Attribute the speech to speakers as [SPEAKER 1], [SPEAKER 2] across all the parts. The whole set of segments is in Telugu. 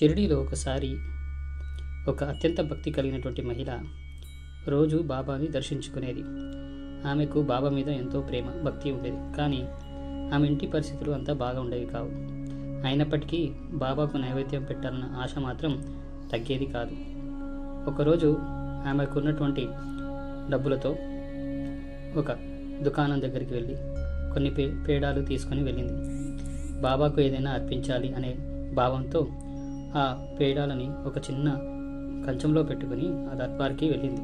[SPEAKER 1] షిరిడీలో ఒకసారి ఒక అత్యంత భక్తి కలిగినటువంటి మహిళ రోజు బాబాని దర్శించుకునేది. ఆమెకు బాబా మీద ఎంతో ప్రేమ భక్తి ఉండేది. కానీ ఆమె ఇంటి పరిస్థితులు అంతా బాగా ఉండేవి కావు. అయినప్పటికీ బాబాకు నైవేద్యం పెట్టాలన్న ఆశ మాత్రం తగ్గేది కాదు. ఒకరోజు ఆమెకున్నటువంటి డబ్బులతో ఒక దుకాణం దగ్గరికి వెళ్ళి కొన్ని పేడాలు తీసుకొని వెళ్ళింది. బాబాకు ఏదైనా అర్పించాలి అనే భావంతో ఆ పేడాలని ఒక చిన్న కంచంలో పెట్టుకుని ఆ దర్బార్కి వెళ్ళింది.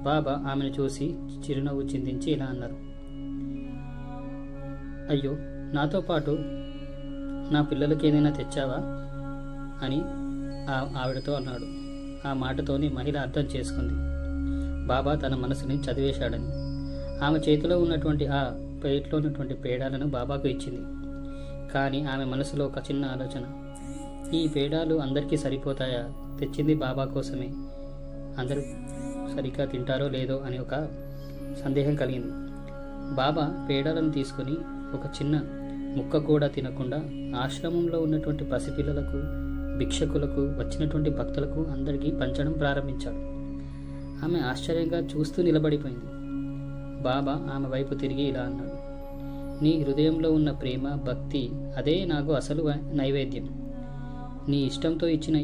[SPEAKER 1] బాబా ఆమెను చూసి చిరునవ్వు చిందించి ఇలా అన్నారు, అయ్యో, నాతో పాటు నా పిల్లలకి ఏదైనా తెచ్చావా అని ఆవిడతో అన్నాడు. ఆ మాటతోని మహిళ అర్థం చేసుకుంది బాబా తన మనసుని చదివేశాడని. ఆమె చేతిలో ఉన్నటువంటి ఆ ప్లేట్లో ఉన్నటువంటి పేడాలను బాబాకు ఇచ్చింది. కానీ ఆమె మనసులో ఒక చిన్న ఆలోచన, ఈ పేడాలు అందరికీ సరిపోతాయా? తెచ్చింది బాబా కోసమే, అందరూ సరిగ్గా తింటారో లేదో అని ఒక సందేహం కలిగింది. బాబా పేడాలను తీసుకుని ఒక చిన్న ముక్క కూడా తినకుండా ఆశ్రమంలో ఉన్నటువంటి పసిపిల్లలకు, భిక్షకులకు, వచ్చినటువంటి భక్తులకు అందరికీ పంచడం ప్రారంభించాడు. ఆమె ఆశ్చర్యంగా చూస్తూ నిలబడిపోయింది. బాబా ఆమె వైపు తిరిగి ఇలా అన్నాడు, నీ హృదయంలో ఉన్న ప్రేమ, భక్తి అదే నాకు అసలు నైవేద్యం. నీ ఇష్టంతో ఇచ్చిన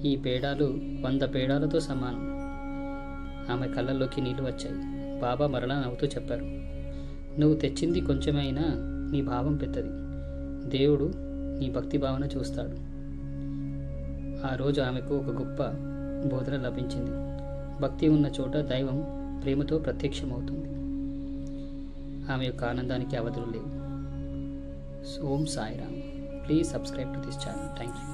[SPEAKER 1] ఈ పేడాలు 100 పేడాలతో సమానం. ఆమె కళ్ళల్లోకి నీళ్లు వచ్చాయి. బాబా మరలా నవ్వుతూ చెప్పారు, నువ్వు తెచ్చింది కొంచెమైనా నీ భావం పెద్దది. దేవుడు నీ భక్తి భావన చూస్తాడు. ఆ రోజు ఆమెకు ఒక గొప్ప బోధన లభించింది. భక్తి ఉన్న చోట దైవం ప్రేమతో ప్రత్యక్షమవుతుంది. ఆమె యొక్క ఆనందానికి అవధులు లేవు. Om Sairam. Please subscribe to this channel. Thank you.